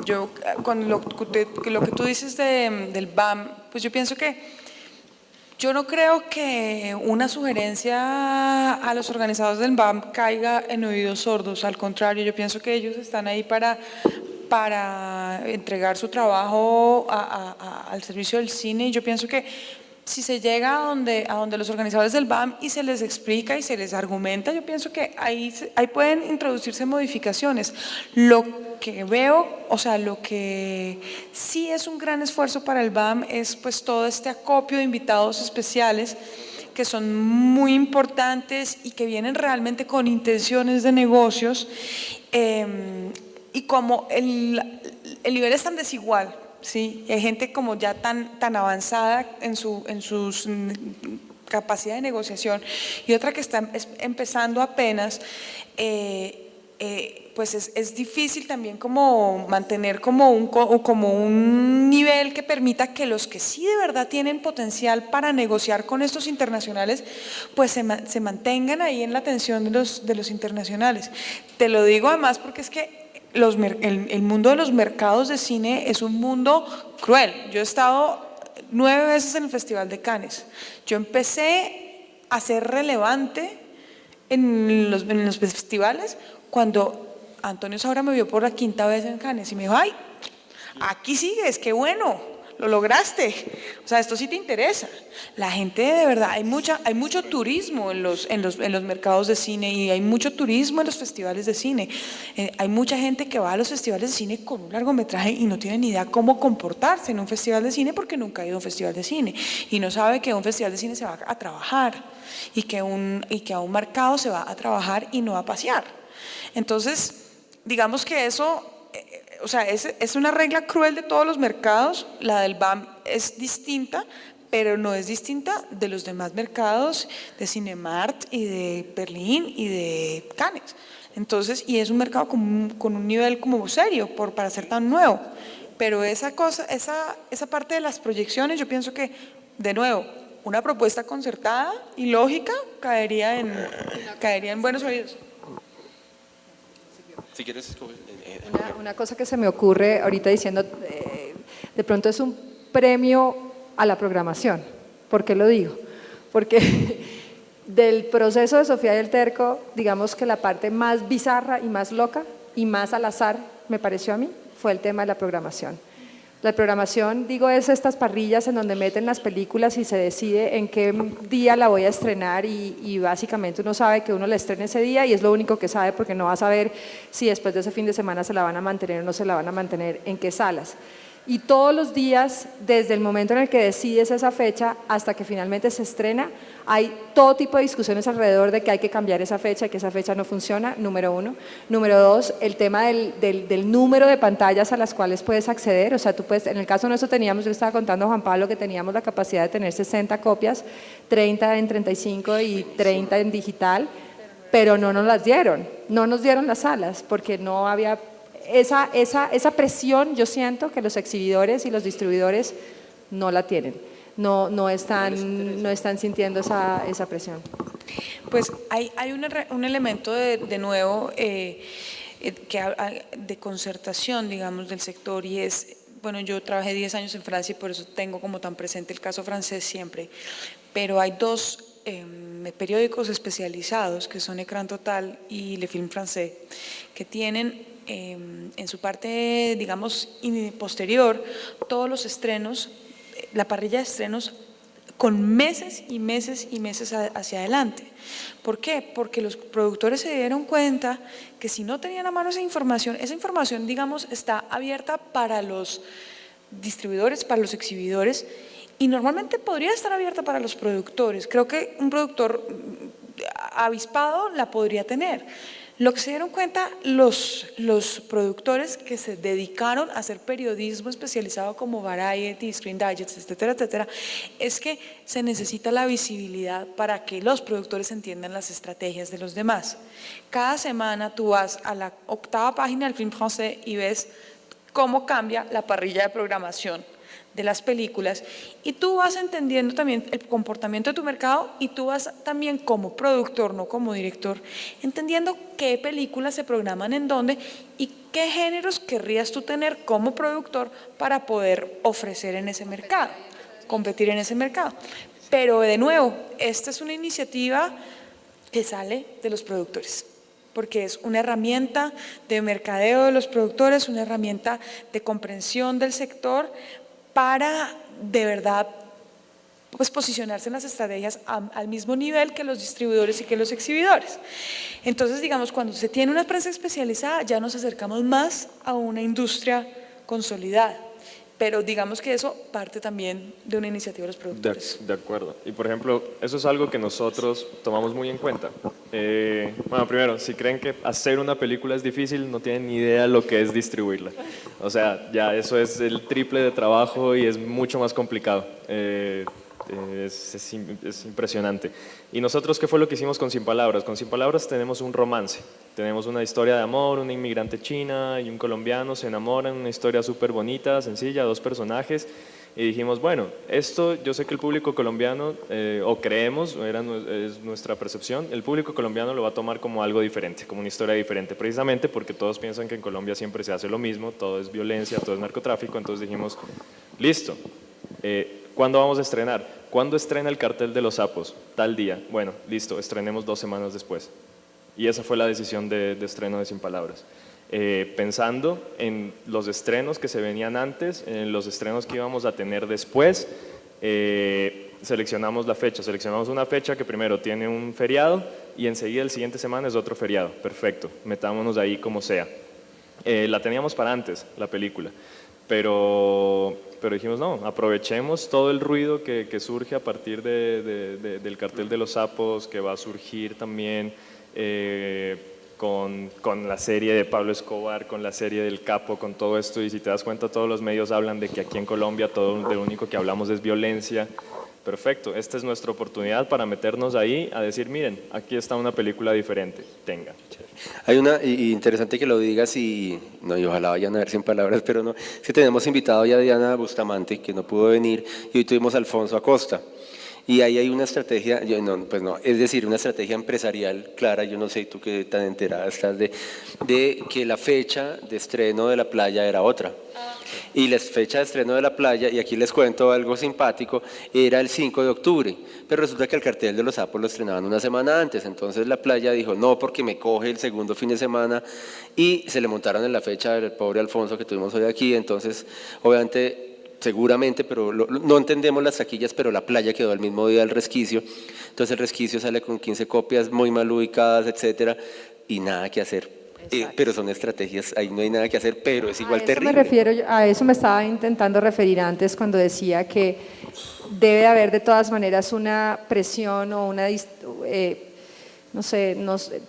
Yo, con lo que tú dices del BAM, pues yo pienso que yo no creo que una sugerencia a los organizadores del BAM caiga en oídos sordos. Al contrario, yo pienso que ellos están ahí para entregar su trabajo al servicio del cine. Y yo pienso que si se llega a donde los organizadores del BAM y se les explica y se les argumenta, yo pienso que ahí pueden introducirse modificaciones. Lo que veo, o sea, lo que sí es un gran esfuerzo para el BAM es pues todo este acopio de invitados especiales que son muy importantes y que vienen realmente con intenciones de negocios, y como el nivel es tan desigual. Sí, y hay gente como ya tan avanzada en sus capacidad de negociación y otra que está empezando apenas, pues es difícil también como mantener como un nivel que permita que los que sí de verdad tienen potencial para negociar con estos internacionales, pues se mantengan ahí en la atención de los internacionales. Te lo digo además porque es que el mundo de los mercados de cine es un mundo cruel. Yo he estado 9 veces en el Festival de Cannes. Yo empecé a ser relevante en los festivales cuando Antonio Saura me vio por la 5ª vez en Cannes y me dijo: ¡ay, aquí sigues, qué bueno! Lo lograste, o sea, esto sí te interesa. La gente de verdad, hay mucho turismo en los mercados de cine y hay mucho turismo en los festivales de cine. Hay mucha gente que va a los festivales de cine con un largometraje y no tiene ni idea cómo comportarse en un festival de cine porque nunca ha ido a un festival de cine y no sabe que a un festival de cine se va a trabajar y que a un mercado se va a trabajar y no a pasear. Entonces, digamos que eso... O sea, es una regla cruel de todos los mercados. La del BAM es distinta, pero no es distinta de los demás mercados de Cinemart y de Berlín y de Cannes. Entonces, y es un mercado con un nivel como serio para ser tan nuevo. Pero esa parte de las proyecciones, yo pienso que, de nuevo, una propuesta concertada y lógica caería en buenos oídos. Si quieres... Una cosa que se me ocurre ahorita diciendo, de pronto es un premio a la programación. ¿Por qué lo digo? Porque del proceso de Sofía y el Terco, digamos que la parte más bizarra y más loca y más al azar, me pareció a mí, fue el tema de la programación. La programación, digo, es estas parrillas en donde meten las películas y se decide en qué día la voy a estrenar y básicamente uno sabe que uno la estrena ese día y es lo único que sabe porque no va a saber si después de ese fin de semana se la van a mantener o no se la van a mantener, en qué salas. Y todos los días, desde el momento en el que decides esa fecha hasta que finalmente se estrena, hay todo tipo de discusiones alrededor de que hay que cambiar esa fecha, que esa fecha no funciona, número 1. Número 2, el tema del número de pantallas a las cuales puedes acceder. O sea, tú puedes, en el caso nuestro teníamos, yo estaba contando a Juan Pablo que teníamos la capacidad de tener 60 copias, 30 en 35 y 30 en digital, pero no nos las dieron, no nos dieron las salas porque no había... Esa presión yo siento que los exhibidores y los distribuidores no la tienen, no están sintiendo esa presión. Pues hay un elemento de nuevo de concertación, digamos, del sector y es, bueno, yo trabajé 10 años en Francia y por eso tengo como tan presente el caso francés siempre, pero hay 2 periódicos especializados que son Écran Total y Le Film Français que tienen en su parte, digamos, posterior, todos los estrenos, la parrilla de estrenos con meses y meses y meses hacia adelante. ¿Por qué? Porque los productores se dieron cuenta que si no tenían a mano esa información, digamos, está abierta para los distribuidores, para los exhibidores, y normalmente podría estar abierta para los productores. Creo que un productor avispado la podría tener. Lo que se dieron cuenta los productores que se dedicaron a hacer periodismo especializado como Variety, Screen Digest, etcétera, etcétera, es que se necesita la visibilidad para que los productores entiendan las estrategias de los demás. Cada semana tú vas a la 8ª página del Film Français y ves cómo cambia la parrilla de programación de las películas, y tú vas entendiendo también el comportamiento de tu mercado, y tú vas también como productor, no como director, entendiendo qué películas se programan en dónde y qué géneros querrías tú tener como productor para poder ofrecer en ese mercado, competir en ese mercado. Pero de nuevo, esta es una iniciativa que sale de los productores, porque es una herramienta de mercadeo de los productores, una herramienta de comprensión del sector, para de verdad pues posicionarse en las estrategias al mismo nivel que los distribuidores y que los exhibidores. Entonces, digamos, cuando se tiene una prensa especializada, ya nos acercamos más a una industria consolidada. Pero digamos que eso parte también de una iniciativa de los productores. De acuerdo. Y por ejemplo, eso es algo que nosotros tomamos muy en cuenta. Bueno, primero, si creen que hacer una película es difícil, no tienen ni idea lo que es distribuirla. O sea, ya eso es el triple de trabajo y es mucho más complicado. Es impresionante. ¿Y nosotros qué fue lo que hicimos con Sin Palabras? Con Sin Palabras tenemos un romance, tenemos una historia de amor, una inmigrante china y un colombiano se enamoran, una historia súper bonita, sencilla, 2 personajes, y dijimos, bueno, esto yo sé que el público colombiano, o creemos, es nuestra percepción, el público colombiano lo va a tomar como algo diferente, como una historia diferente, precisamente porque todos piensan que en Colombia siempre se hace lo mismo, todo es violencia, todo es narcotráfico, entonces dijimos, listo, ¿cuándo vamos a estrenar? ¿Cuándo estrena el Cartel de los Sapos? Tal día. Bueno, listo, estrenemos 2 semanas después. Y esa fue la decisión de estreno de Sin Palabras. Pensando en los estrenos que se venían antes, en los estrenos que íbamos a tener después, seleccionamos la fecha. Seleccionamos una fecha que primero tiene un feriado y enseguida el siguiente semana es otro feriado. Perfecto, metámonos ahí como sea. La teníamos para antes, la película. Pero dijimos, no, aprovechemos todo el ruido que surge a partir del Cartel de los Sapos, que va a surgir también con la serie de Pablo Escobar, con la serie del Capo, con todo esto, y si te das cuenta todos los medios hablan de que aquí en Colombia todo de lo único que hablamos es violencia. Perfecto, esta es nuestra oportunidad para meternos ahí a decir, miren, aquí está una película diferente, tengan. Hay y interesante que lo digas y ojalá vayan a ver Sin Palabras, pero no, es que tenemos invitado ya a Diana Bustamante, que no pudo venir, y hoy tuvimos a Alfonso Acosta. Y ahí hay una estrategia, es decir, una estrategia empresarial clara, yo no sé tú qué tan enterada estás de que la fecha de estreno de La Playa era otra. Y la fecha de estreno de La Playa, y aquí les cuento algo simpático, era el 5 de octubre, pero resulta que el Cartel de los Sapos lo estrenaban una semana antes, entonces La Playa dijo, no, porque me coge el segundo fin de semana, y se le montaron en la fecha del pobre Alfonso que tuvimos hoy aquí, entonces obviamente seguramente, pero no entendemos las taquillas, pero La Playa quedó el mismo día del Resquicio, entonces el Resquicio sale con 15 copias muy mal ubicadas, etcétera, y nada que hacer. Pero son estrategias, ahí no hay nada que hacer, pero es igual terrible. A eso me estaba intentando referir antes cuando decía que debe haber de todas maneras una presión o una no sé,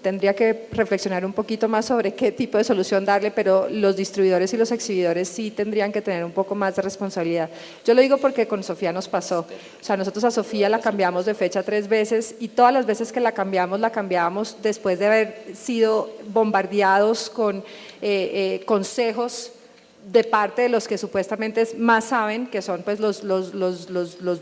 tendría que reflexionar un poquito más sobre qué tipo de solución darle, pero los distribuidores y los exhibidores sí tendrían que tener un poco más de responsabilidad. Yo lo digo porque con Sofía nos pasó, o sea, nosotros a Sofía la cambiamos de fecha 3 veces y todas las veces que la cambiábamos después de haber sido bombardeados con consejos de parte de los que supuestamente más saben, que son pues los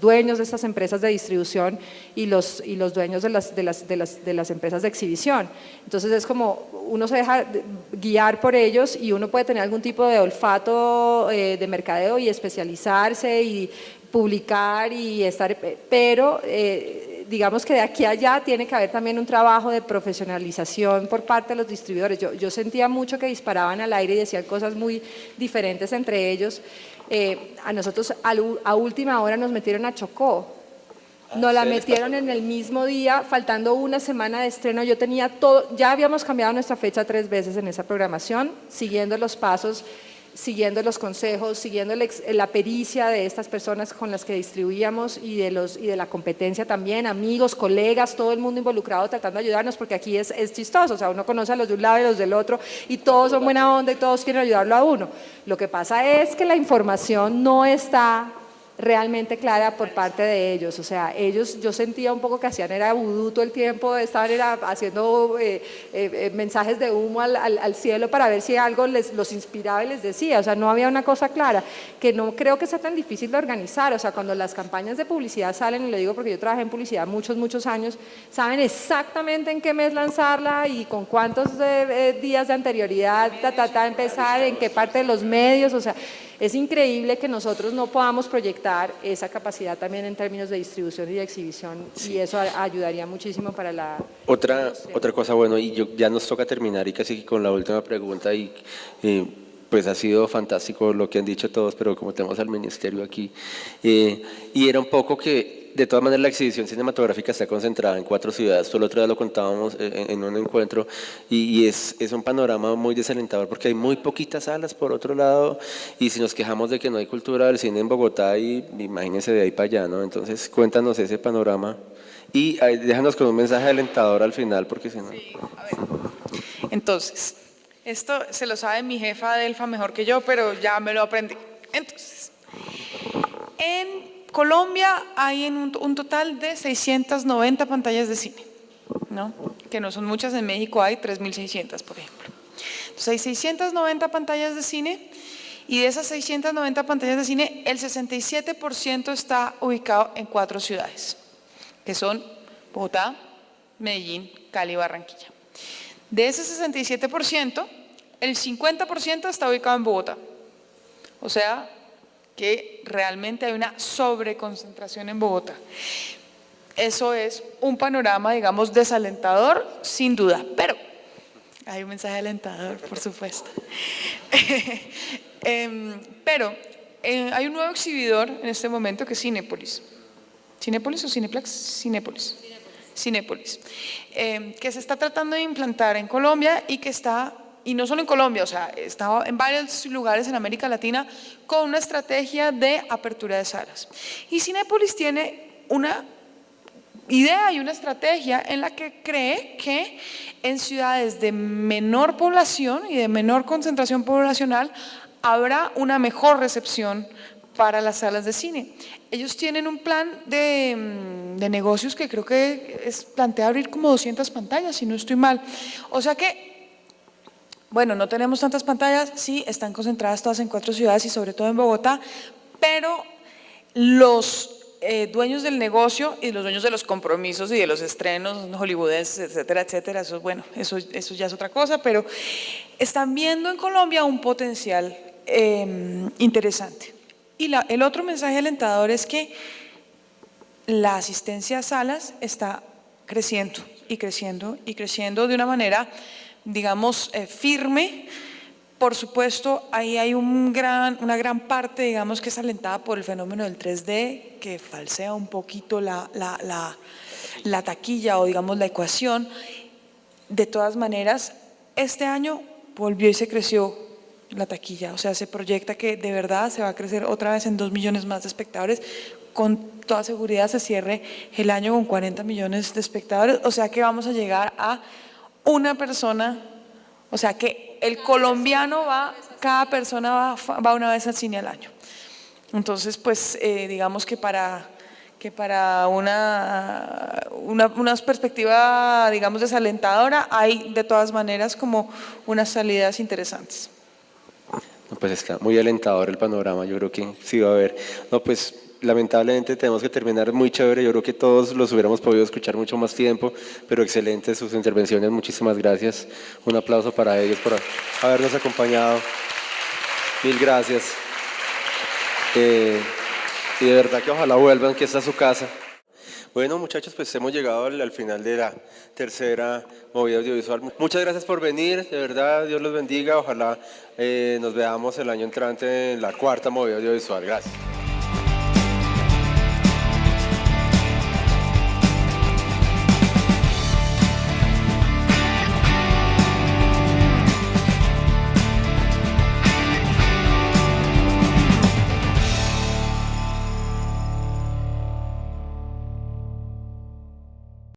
dueños de estas empresas de distribución y los dueños de las empresas de exhibición. Entonces es como uno se deja guiar por ellos y uno puede tener algún tipo de olfato de mercadeo y especializarse y publicar y estar, pero digamos que de aquí a allá tiene que haber también un trabajo de profesionalización por parte de los distribuidores. Yo sentía mucho que disparaban al aire y decían cosas muy diferentes entre ellos. A nosotros a última hora nos metieron a Chocó Nos la sí, metieron en el mismo día, faltando una semana de estreno. Yo tenía todo, ya habíamos cambiado nuestra fecha 3 veces en esa programación, siguiendo los pasos, siguiendo los consejos, siguiendo la pericia de estas personas con las que distribuíamos y de la competencia también, amigos, colegas, todo el mundo involucrado tratando de ayudarnos, porque aquí es chistoso, o sea, uno conoce a los de un lado y a los del otro y todos son buena onda y todos quieren ayudarlo a uno. Lo que pasa es que la información no está realmente clara por parte de ellos, o sea, ellos, yo sentía un poco que hacían era vudú todo el tiempo, estaban haciendo mensajes de humo al cielo para ver si algo los inspiraba y les decía, o sea, no había una cosa clara, que no creo que sea tan difícil de organizar, o sea, cuando las campañas de publicidad salen, y lo digo porque yo trabajé en publicidad muchos años, saben exactamente en qué mes lanzarla y con cuántos días de anterioridad, empezar, en qué parte de los medios, o sea, es increíble que nosotros no podamos proyectar esa capacidad también en términos de distribución y de exhibición, y eso ayudaría muchísimo para la... Otra cosa, bueno, y ya nos toca terminar y casi con la última pregunta, y pues ha sido fantástico lo que han dicho todos, pero como tenemos al ministerio aquí, y era un poco que de todas maneras la exhibición cinematográfica está concentrada en 4 ciudades, todo el otro día lo contábamos en un encuentro, y es un panorama muy desalentador porque hay muy poquitas salas por otro lado, y si nos quejamos de que no hay cultura del cine en Bogotá, y imagínense de ahí para allá, ¿no? Entonces cuéntanos ese panorama. Y déjanos con un mensaje alentador al final, porque si no... Sí, a ver. Entonces, esto se lo sabe mi jefa Adelfa mejor que yo, pero ya me lo aprendí. Entonces, en Colombia hay un total de 690 pantallas de cine, ¿no? Que no son muchas. En México hay 3.600, por ejemplo. Entonces, hay 690 pantallas de cine, y de esas 690 pantallas de cine, el 67% está ubicado en 4 ciudades, que son Bogotá, Medellín, Cali y Barranquilla. De ese 67%, el 50% está ubicado en Bogotá. O sea, que realmente hay una sobreconcentración en Bogotá. Eso es un panorama, digamos, desalentador, sin duda, pero hay un mensaje alentador, por supuesto. Pero hay un nuevo exhibidor en este momento que es Cinépolis. ¿Cinépolis o Cineplex? Cinépolis. Cinépolis, que se está tratando de implantar en Colombia y que está, y no solo en Colombia, o sea, está en varios lugares en América Latina con una estrategia de apertura de salas. Y Cinépolis tiene una idea y una estrategia en la que cree que en ciudades de menor población y de menor concentración poblacional habrá una mejor recepción para las salas de cine. Ellos tienen un plan de negocios que creo que plantea abrir como 200 pantallas, si no estoy mal. O sea que, bueno, no tenemos tantas pantallas, sí, están concentradas todas en 4 ciudades y sobre todo en Bogotá, pero los dueños del negocio y los dueños de los compromisos y de los estrenos hollywoodenses, etcétera, etcétera, eso, bueno, eso ya es otra cosa, pero están viendo en Colombia un potencial interesante. Y el otro mensaje alentador es que la asistencia a salas está creciendo y creciendo y creciendo de una manera, digamos, firme. Por supuesto, ahí hay una gran parte, digamos, que es alentada por el fenómeno del 3D, que falsea un poquito la taquilla o, digamos, la ecuación. De todas maneras, este año volvió y se creció la taquilla, o sea, se proyecta que de verdad se va a crecer otra vez en 2 millones más de espectadores. Con toda seguridad se cierre el año con 40 millones de espectadores, o sea que vamos a llegar a una persona, o sea que el colombiano cada persona va una vez al cine al año. Entonces, pues digamos que para una perspectiva, digamos, desalentadora, hay de todas maneras como unas salidas interesantes. No, pues está muy alentador el panorama, yo creo que sí va a haber. No, pues lamentablemente tenemos que terminar. Muy chévere, yo creo que todos los hubiéramos podido escuchar mucho más tiempo, pero excelentes sus intervenciones, muchísimas gracias. Un aplauso para ellos por habernos acompañado. Mil gracias. Y de verdad que ojalá vuelvan, que esta es su casa. Bueno, muchachos, pues hemos llegado al final de la tercera movida audiovisual. Muchas gracias por venir, de verdad, Dios los bendiga. Ojalá nos veamos el año entrante en la cuarta movida audiovisual. Gracias.